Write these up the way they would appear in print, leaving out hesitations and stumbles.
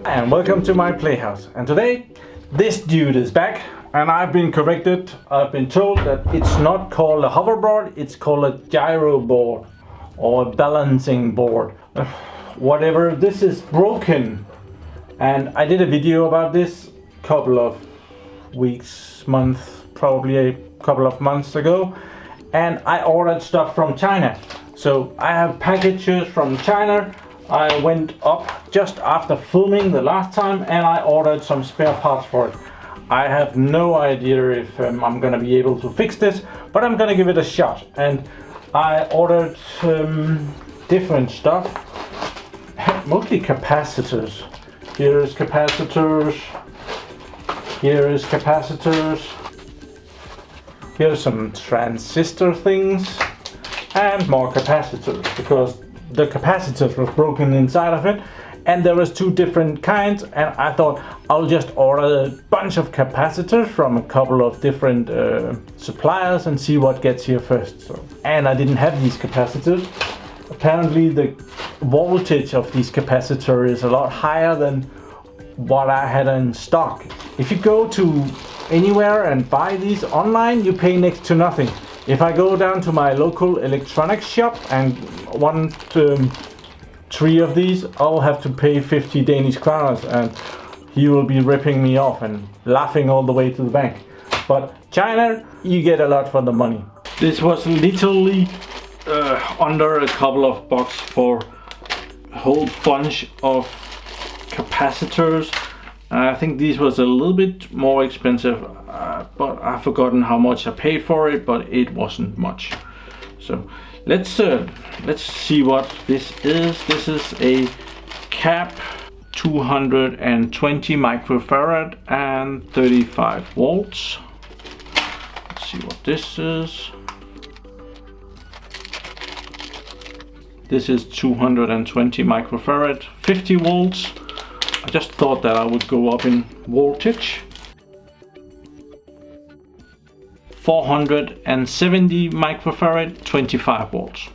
And welcome to my playhouse. And today this dude is back, and I've been corrected. I've been told that it's not called a hoverboard, it's called a gyro board or a balancing board. Whatever, this is broken. And I did a video about this a couple of weeks, probably a couple of months ago, and I ordered stuff from China. So I have packages from China. I went up just after filming the last time and I ordered some spare parts for it. I have no idea if I'm gonna be able to fix this, but I'm gonna give it a shot. And I ordered different stuff, mostly capacitors. Here is capacitors. Here is capacitors. Here's some transistor things and more capacitors, because the capacitor was broken inside of it and there was two different kinds, and I thought I'll just order a bunch of capacitors from a couple of different suppliers and see what gets here first. And I didn't have these capacitors. Apparently the voltage of these capacitors is a lot higher than what I had in stock. If you go to anywhere and buy these online, you pay next to nothing. If I go down to my local electronics shop and want 3 of these, I'll have to pay 50 Danish kroners, and he will be ripping me off and laughing all the way to the bank. But China, you get a lot for the money. This was literally under a couple of bucks for a whole bunch of capacitors. I think these was a little bit more expensive, but I've forgotten how much I paid for it, but it wasn't much. So let's see what this is. This is a cap 220 microfarad and 35 volts. Let's see what this is. This is 220 microfarad, 50 volts. I just thought that I would go up in voltage. 470 microfarad, 25 volts.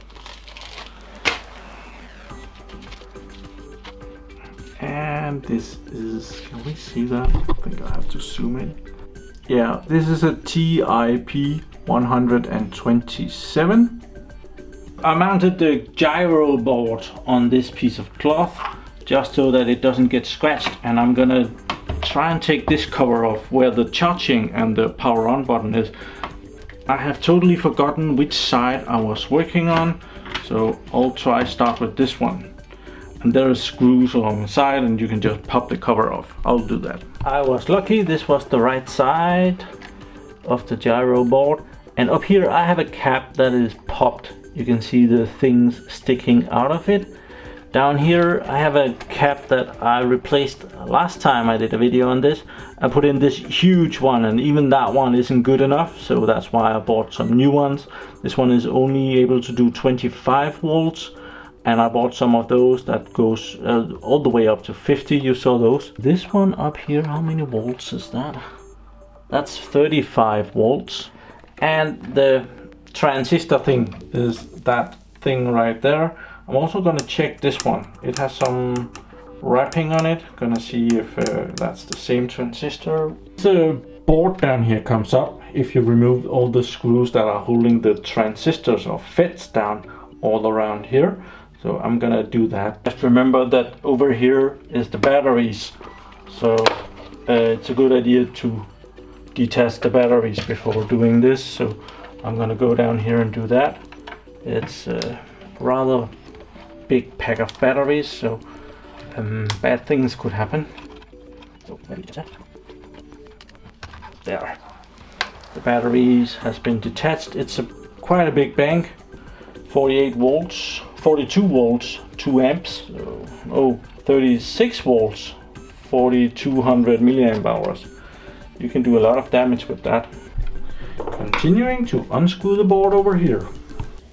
And this is, can we see that? I think I have to zoom in. Yeah, this is a TIP 127. I mounted the gyro board on this piece of cloth just so that it doesn't get scratched, and I'm gonna try and take this cover off where the charging and the power on button is. I have totally forgotten which side I was working on, so I'll start with this one. And there are screws along the side and you can just pop the cover off. I'll do that. I was lucky, this was the right side of the gyro board, and up here I have a cap that is popped. You can see the things sticking out of it. Down here I have a cap that I replaced last time I did a video on this. I put in this huge one, and even that one isn't good enough, so that's why I bought some new ones. This one is only able to do 25 volts, and I bought some of those that goes all the way up to 50. You saw those. This one up here, how many volts is that? That's 35 volts. And the transistor thing is that thing right there. I'm also gonna check this one. It has some wrapping on it. Gonna see if that's the same transistor. The board down here comes up if you remove all the screws that are holding the transistors or FETs down all around here. So I'm gonna do that. Just remember that over here is the batteries. So it's a good idea to detach the batteries before doing this. So I'm gonna go down here and do that. It's a rather big pack of batteries, so bad things could happen. So maybe just there. The batteries has been detached. It's quite a big bank. 48 volts, 42 volts, 2 amps. So, 36 volts, 4200 milliamp hours. You can do a lot of damage with that. Continuing to unscrew the board over here.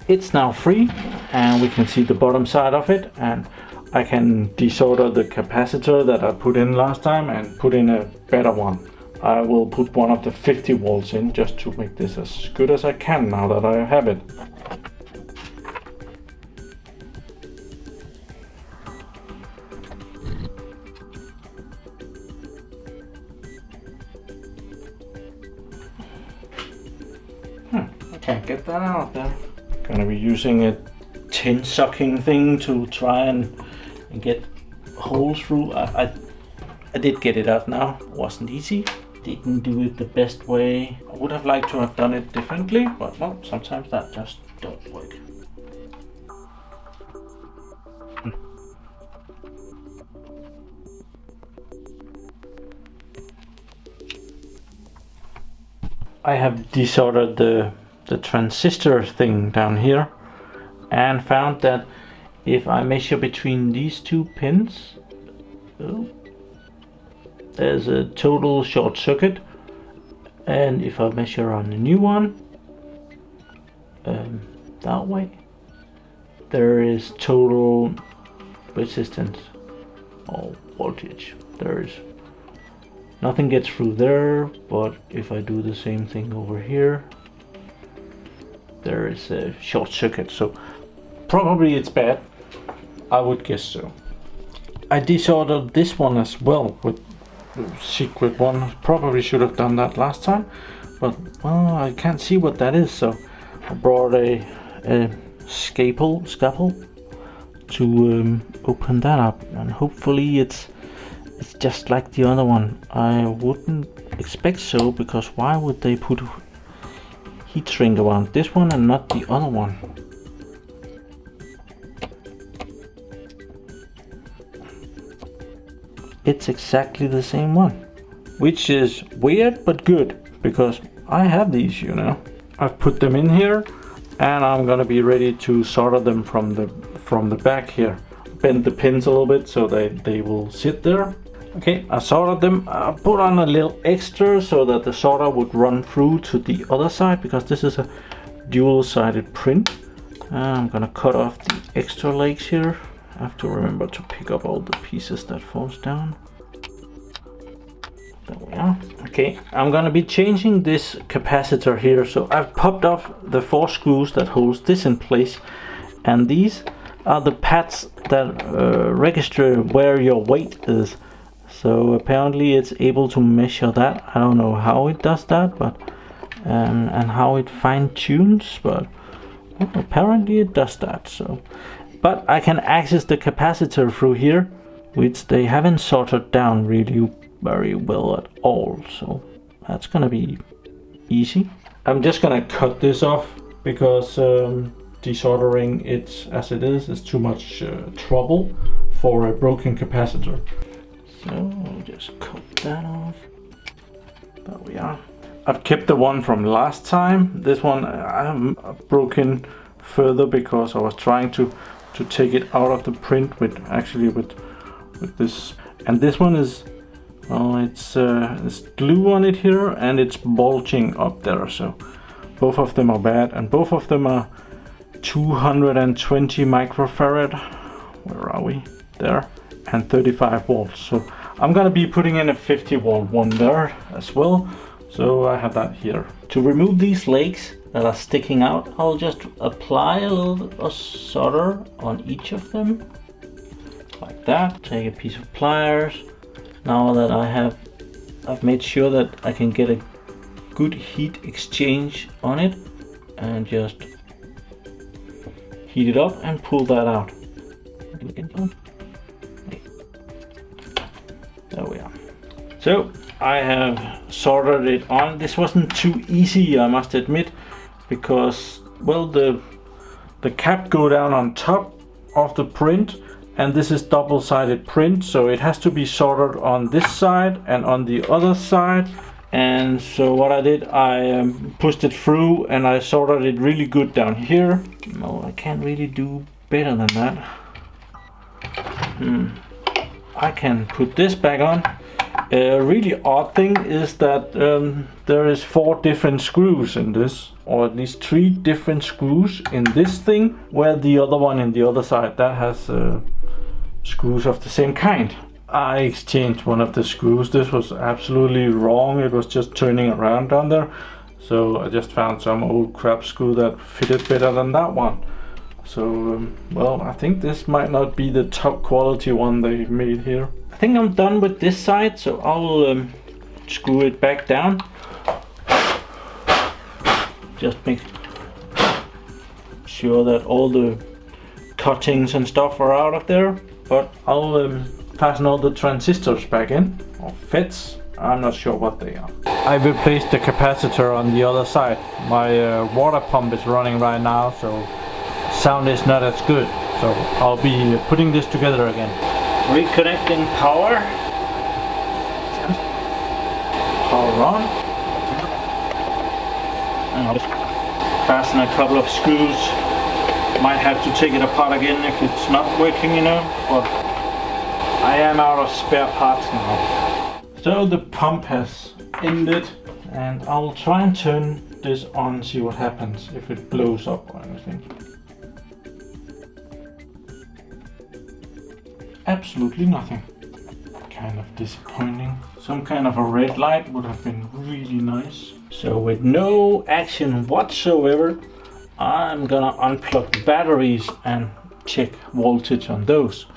It's now free and we can see the bottom side of it, and I can desolder the capacitor that I put in last time and put in a better one. I will put one of the 50 volts in just to make this as good as I can now that I have it. Can't get that out there. Gonna be using a tin sucking thing to try and get holes through. I did get it out now. Wasn't easy. Didn't do it the best way. I would have liked to have done it differently, but well, sometimes that just don't work. I have desoldered the transistor thing down here and found that if I measure between these two pins, there's a total short circuit, and if I measure on the new one that way, there is total resistance or voltage. There is nothing gets through there, but if I do the same thing over here, there is a short circuit. So probably it's bad. I would guess so. I desoldered this one as well with the secret one. Probably should have done that last time, but well, I can't see what that is. So I brought a scalpel to open that up, and hopefully it's just like the other one. I wouldn't expect so, because why would they put heat shrink around this one and not the other one? It's exactly the same one, which is weird but good, because I have these, you know. I've put them in here and I'm gonna be ready to solder them from the back here. Bend the pins a little bit so they will sit there. Okay, I soldered them. I put on a little extra so that the solder would run through to the other side, because this is a dual-sided print. I'm gonna cut off the extra legs here. I have to remember to pick up all the pieces that falls down. There we are. Okay, I'm gonna be changing this capacitor here. So I've popped off the 4 screws that holds this in place, and these are the pads that register where your weight is. So apparently it's able to measure that. I don't know how it does that, but and how it fine tunes, but well, apparently it does that. So, but I can access the capacitor through here, which they haven't sorted down really very well at all. So that's gonna be easy. I'm just gonna cut this off, because desoldering it as it is too much trouble for a broken capacitor. So I'll just cut that off. There we are. I've kept the one from last time. This one I've broken further because I was trying to take it out of the print with this. And this one is, well, it's glue on it here and it's bulging up there. So both of them are bad, and both of them are 220 microfarad. Where are we? There. And 35 volts. So I'm gonna be putting in a 50 volt one there as well. So I have that here. To remove these legs that are sticking out, I'll just apply a little solder on each of them, like that. Take a piece of pliers. Now that I've made sure that I can get a good heat exchange on it, and just heat it up and pull that out. There we are. So I have soldered it on. This wasn't too easy, I must admit, because, well, the cap go down on top of the print, and this is double-sided print, so it has to be soldered on this side and on the other side. And so what I did, I pushed it through and I soldered it really good down here. No, I can't really do better than that. I can put this back on. A really odd thing is that there is 4 different screws in this, or at least 3 different screws in this thing, where the other one in the other side that has screws of the same kind. I exchanged one of the screws. This was absolutely wrong. It was just turning around down there. So I just found some old crap screw that fitted better than that one. So, well, I think this might not be the top quality one they made here. I think I'm done with this side, so I'll screw it back down. Just make sure that all the cuttings and stuff are out of there. But I'll fasten all the transistors back in, or FETs. I'm not sure what they are. I replaced the capacitor on the other side. My water pump is running right now, so sound is not as good. So I'll be putting this together again. Reconnecting power. Power on. And I'll just fasten a couple of screws. Might have to take it apart again if it's not working, you know, but I am out of spare parts now. So the pump has ended, and I'll try and turn this on, see what happens if it blows up or anything. Absolutely nothing. Kind of disappointing. Some kind of a red light would have been really nice. So with no action whatsoever, I'm gonna unplug the batteries and check voltage on those.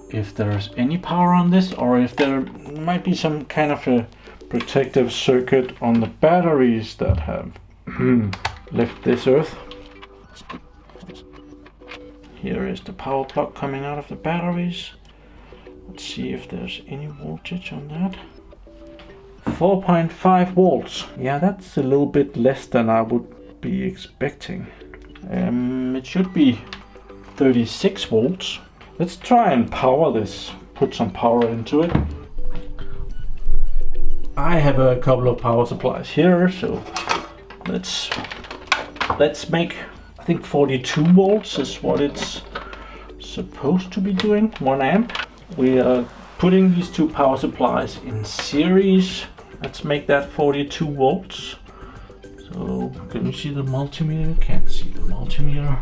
If there's any power on this, or if there might be some kind of a protective circuit on the batteries that have left this earth. Here is the power plug coming out of the batteries. Let's see if there's any voltage on that. 4.5 volts. Yeah, that's a little bit less than I would be expecting. It should be 36 volts. Let's try and power this, put some power into it. I have a couple of power supplies here, so let's make, I think 42 volts is what it's supposed to be doing, 1 amp. We are putting these two power supplies in series. Let's make that 42 volts. So can you see the multimeter? Can't see the multimeter.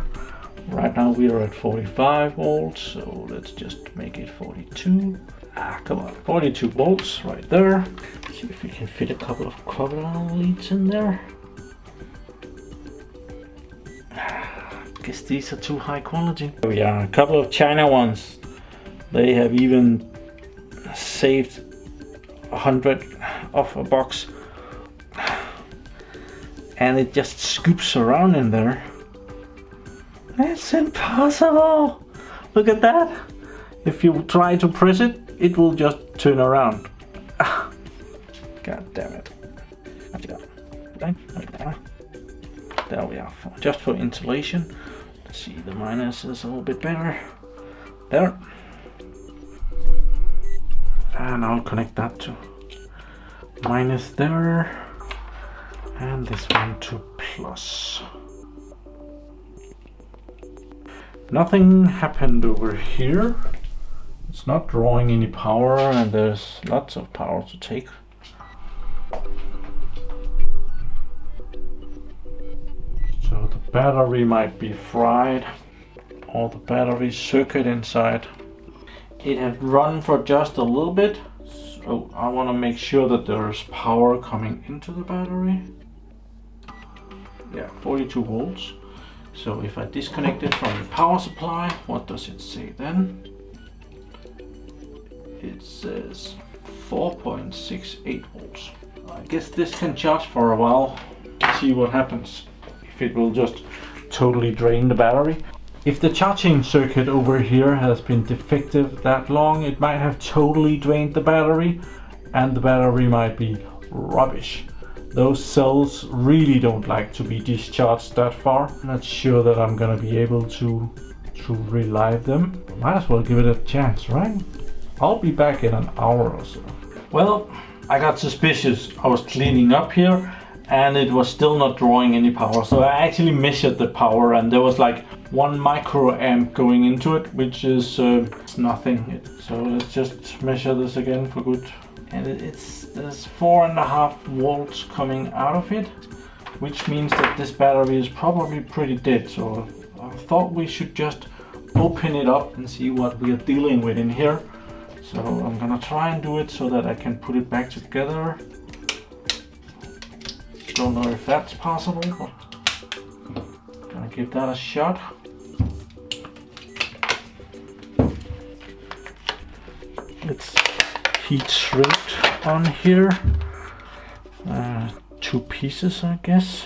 Right now we are at 45 volts, so let's just make it 42. Come on, 42 volts right there. Let's see if we can fit a couple of cover leads in there. Guess these are too high quality. There we are, a couple of China ones. They have even saved 100 of a box. And it just scoops around in there. It's impossible! Look at that! If you try to press it, it will just turn around. God damn it. There we are, just for insulation. Let's see, the minus is a little bit better. There. And I'll connect that to minus there. And this one to plus. Nothing happened over here. It's not drawing any power, and there's lots of power to take. So the battery might be fried, or the battery circuit inside. It had run for just a little bit, so I want to make sure that there's power coming into the battery. Yeah, 42 volts. So if I disconnect it from the power supply, what does it say then? It says 4.68 volts. I guess this can charge for a while. See what happens. If it will just totally drain the battery. If the charging circuit over here has been defective that long, it might have totally drained the battery, and the battery might be rubbish. Those cells really don't like to be discharged that far. I'm not sure that I'm gonna be able to relive them. Might as well give it a chance, right? I'll be back in an hour or so. Well, I got suspicious. I was cleaning up here and it was still not drawing any power. So I actually measured the power, and there was like 1 microamp going into it, which is it's nothing. So let's just measure this again for good. And there's 4.5 volts coming out of it, which means that this battery is probably pretty dead. So I thought we should just open it up and see what we are dealing with in here. So I'm gonna try and do it so that I can put it back together. Don't know if that's possible, but I'm gonna give that a shot. It's heat shrinked on here. 2 pieces, I guess.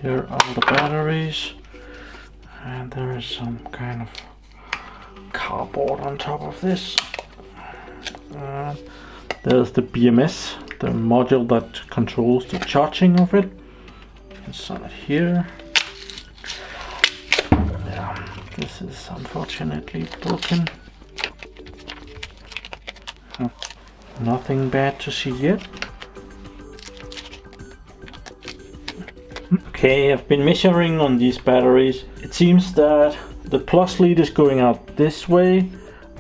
Here are the batteries, and there is some kind of cardboard on top of this. There's the BMS, the module that controls the charging of it. Inside here. Yeah, this is unfortunately broken. Nothing bad to see yet. Okay, I've been measuring on these batteries. It seems that the plus lead is going out this way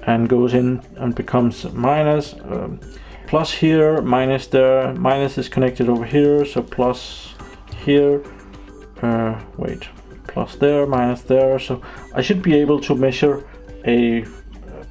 and goes in and becomes minus. Plus here, minus there. Minus is connected over here, so plus here. Wait, plus there, minus there. So I should be able to measure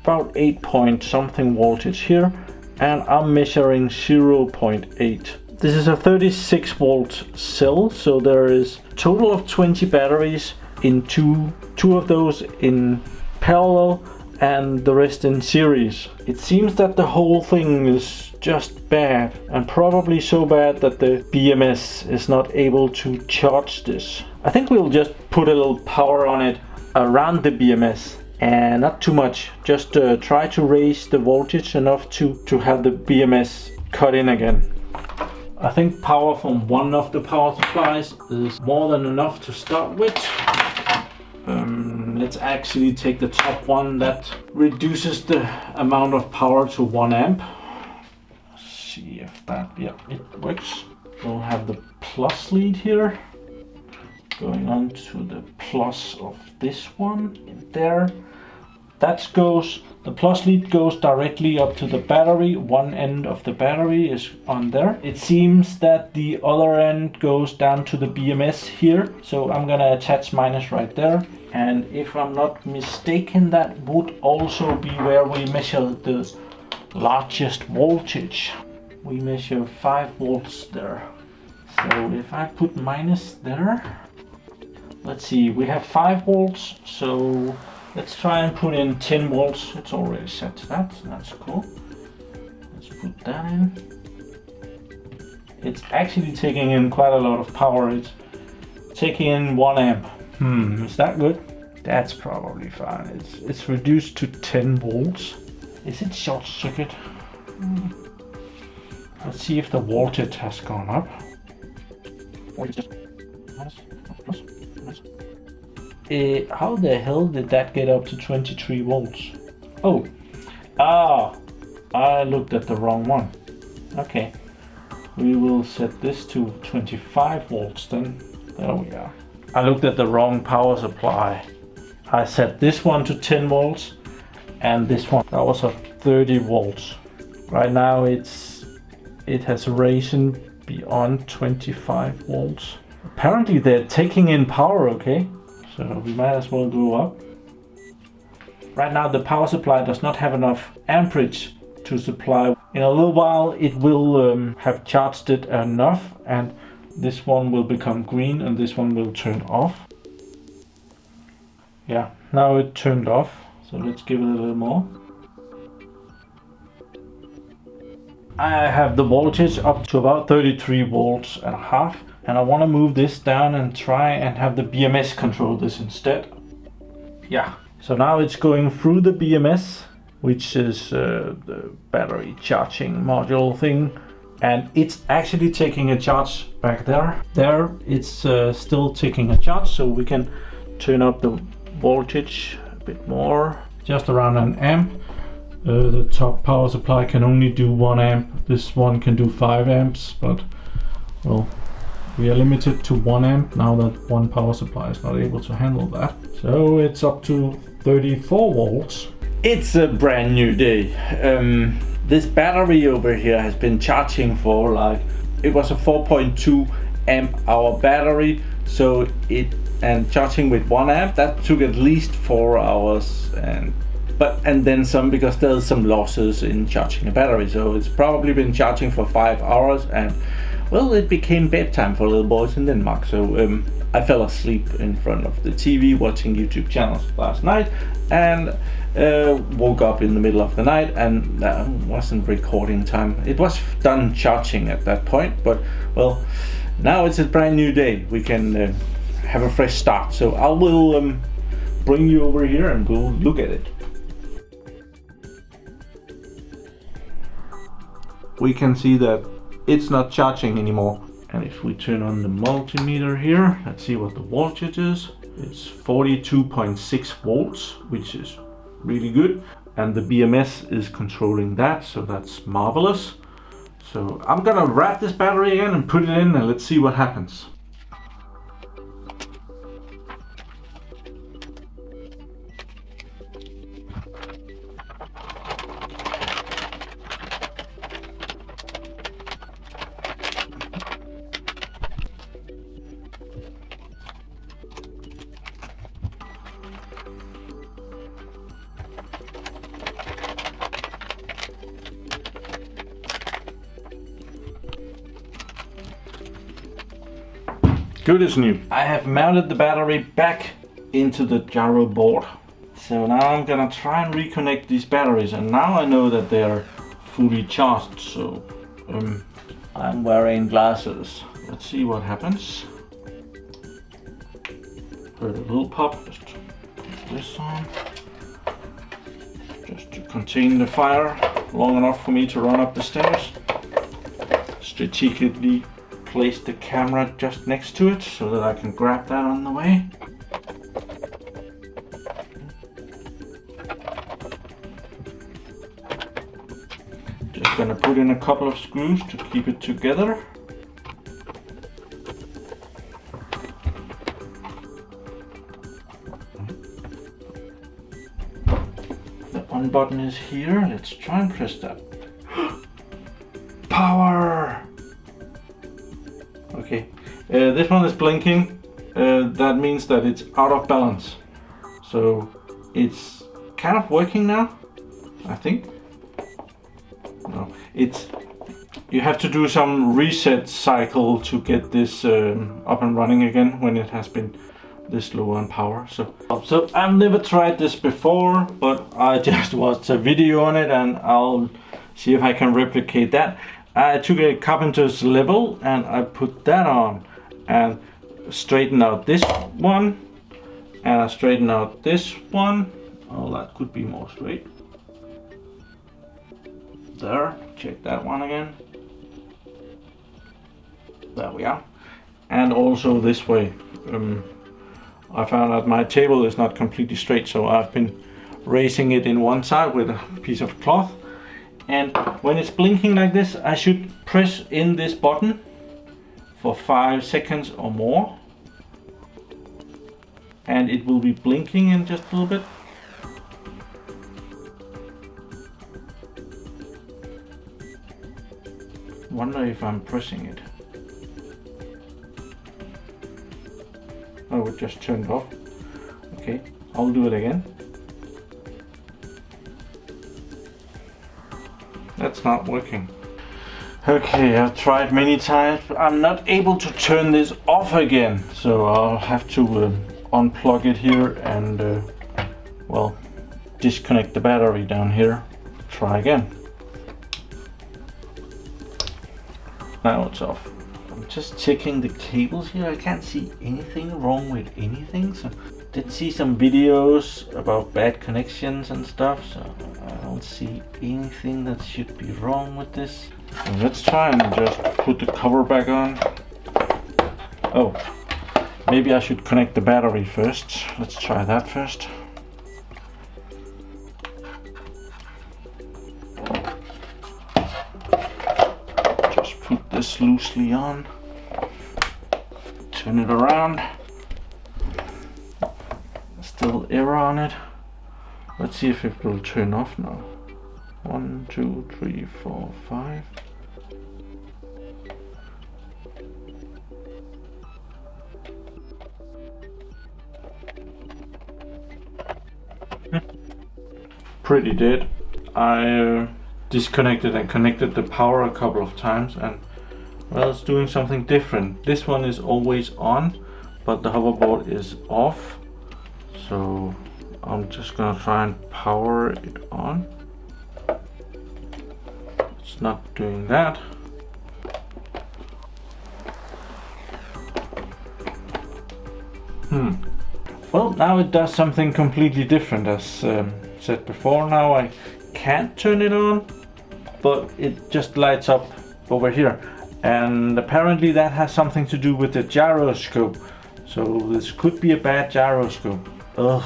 about 8 point something voltage here, and I'm measuring 0.8. This is a 36 volt cell, so there is a total of 20 batteries in two of those in parallel and the rest in series. It seems that the whole thing is just bad, and probably so bad that the BMS is not able to charge this. I think we'll just put a little power on it around the BMS, and not too much, just try to raise the voltage enough to have the BMS cut in again. I think power from one of the power supplies is more than enough to start with. Let's actually take the top one that reduces the amount of power to 1 amp. Let's see if that, yeah, it works. We'll have the plus lead here going on to the plus of this one in there. The plus lead goes directly up to the battery. One end of the battery is on there. It seems that the other end goes down to the BMS here. So I'm gonna attach minus right there. And if I'm not mistaken, that would also be where we measure the largest voltage. We measure 5 volts there. So if I put minus there, let's see, we have 5 volts. So let's try and put in 10 volts. It's already set to that, so that's cool. Let's put that in. It's actually taking in quite a lot of power. It's taking in 1 amp. Is that good? That's probably fine. It's reduced to 10 volts. Is it short circuit? Let's see if the voltage has gone up. Or it's just minus, plus, minus. How the hell did that get up to 23 volts? Oh, I looked at the wrong one. Okay, we will set this to 25 volts then. There we are. I looked at the wrong power supply. I set this one to 10 volts and this one, that was a 30 volts. Right now it has risen beyond 25 volts. Apparently they're taking in power, okay? So we might as well go up. Right now the power supply does not have enough amperage to supply. In a little while it will have charged it enough, and this one will become green and this one will turn off. Yeah, now it turned off, so let's give it a little more. I have the voltage up to about 33 volts and a half, and I want to move this down and try and have the BMS control this instead. Yeah, so now it's going through the BMS, which is the battery charging module thing, and it's actually taking a charge back there. There it's still taking a charge, so we can turn up the voltage a bit more, just around 1 amp. The top power supply can only do 1 amp. This one can do 5 amps, but well, we are limited to 1 amp now that one power supply is not able to handle that. So it's up to 34 volts. It's a brand new day. This battery over here has been charging for it was a 4.2 amp hour battery, so and charging with 1 amp, that took at least 4 hours, and then some, because there's some losses in charging a battery, so it's probably been charging for 5 hours, and well, it became bedtime for little boys in Denmark, so I fell asleep in front of the TV watching YouTube channels last night, and woke up in the middle of the night, and wasn't recording time. It was done charging at that point, but well, Now it's a brand new day. We can have a fresh start. So I will bring you over here and we'll look at it. We can see that it's not charging anymore. And if we turn on the multimeter here, let's see what the voltage is. It's 42.6 volts, which is really good. And the BMS is controlling that, so that's marvelous. So I'm gonna wrap this battery again and put it in and let's see what happens. Good as new. I have mounted the battery back into the gyro board. So now I'm gonna try and reconnect these batteries, and now I know that they are fully charged, so I'm wearing glasses. Let's see what happens. Heard a little pop, just put this on. Just to contain the fire long enough for me to run up the stairs. Strategically place the camera just next to it so that I can grab that on the way. Just gonna put in a couple of screws to keep it together. The on button is here. Let's try and press that. Power! Okay, this one is blinking. That means that it's out of balance. So it's kind of working now, I think. No, you have to do some reset cycle to get this up and running again when it has been this low on power. So I've never tried this before, but I just watched a video on it and I'll see if I can replicate that. I took a carpenter's level and I put that on and straightened out this one, and I straightened out this one. Oh, that could be more straight. There, check that one again. There we are. And also this way. I found out my table is not completely straight, so I've been raising it in one side with a piece of cloth. And when it's blinking like this, I should press in this button for 5 seconds or more. And it will be blinking in just a little bit. Wonder if I'm pressing it. Oh, it just turned off. Okay, I'll do it again. That's not working. Okay, I've tried many times, but I'm not able to turn this off again. So I'll have to unplug it here and, well, disconnect the battery down here. Try again. Now it's off. I'm just checking the cables here. I can't see anything wrong with anything. So did see some videos about bad connections and stuff, so I don't see anything that should be wrong with this. So let's try and just put the cover back on. Oh, maybe I should connect the battery first. Let's try that first. Just put this loosely on. Turn it around. Still error on it. Let's see if it will turn off now. 1, 2, 3, 4, 5. Pretty dead. I disconnected and connected the power a couple of times, and well, it's doing something different. This one is always on, but the hoverboard is off. So I'm just gonna try and power it on. It's not doing that. Well, now it does something completely different. As said before, now I can't turn it on, but it just lights up over here. And apparently that has something to do with the gyroscope. So this could be a bad gyroscope. Ugh,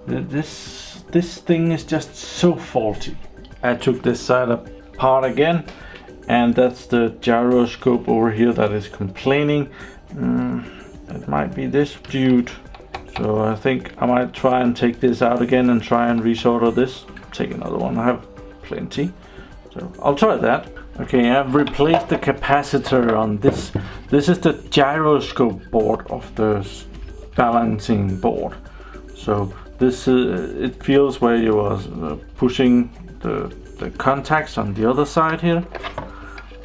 this thing is just so faulty. I took this side apart again, and that's the gyroscope over here that is complaining. It might be this dude. So I think I might try and take this out again and try and resolder this. Take another one, I have plenty. So I'll try that. Okay, I've replaced the capacitor on this. This is the gyroscope board of the balancing board. So this it feels where you are pushing the contacts on the other side here,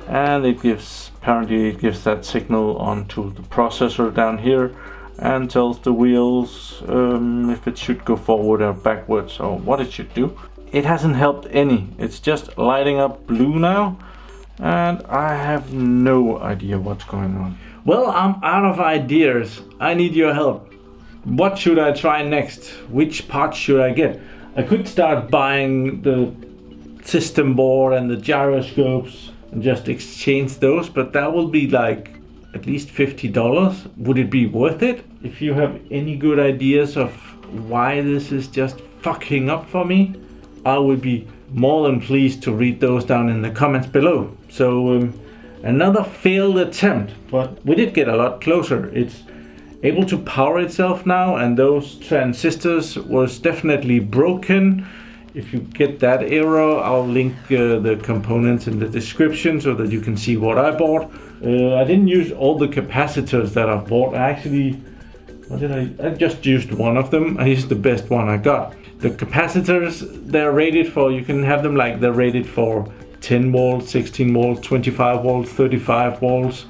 and apparently it gives that signal onto the processor down here and tells the wheels if it should go forward or backwards or what it should do. It hasn't helped any. It's just lighting up blue now, and I have no idea what's going on. Well, I'm out of ideas. I need your help. What should I try next? Which parts should I get? I could start buying the system board and the gyroscopes and just exchange those, but that will be like at least $50. Would it be worth it? If you have any good ideas of why this is just fucking up for me, I would be more than pleased to read those down in the comments below. So another failed attempt, but we did get a lot closer. It's able to power itself now, and those transistors was definitely broken. If you get that error, I'll link the components in the description so that you can see what I bought. I didn't use all the capacitors that I bought. I just used one of them. I used the best one I got. The capacitors, they're rated for, you can have them like they're rated for 10 volts, 16 volts, 25 volts, 35 volts,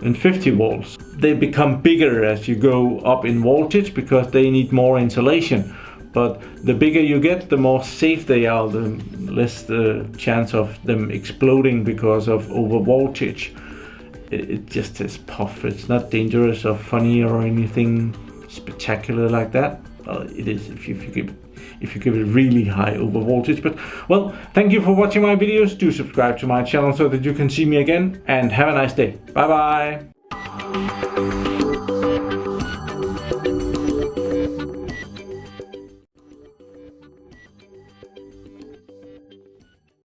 and 50 volts. They become bigger as you go up in voltage because they need more insulation. But the bigger you get, the more safe they are, the less the chance of them exploding because of over voltage. It just is puff. It's not dangerous or funny or anything spectacular like that. Well, it is if you give it really high over voltage. But well, thank you for watching my videos. Do subscribe to my channel so that you can see me again, and have a nice day. Bye bye.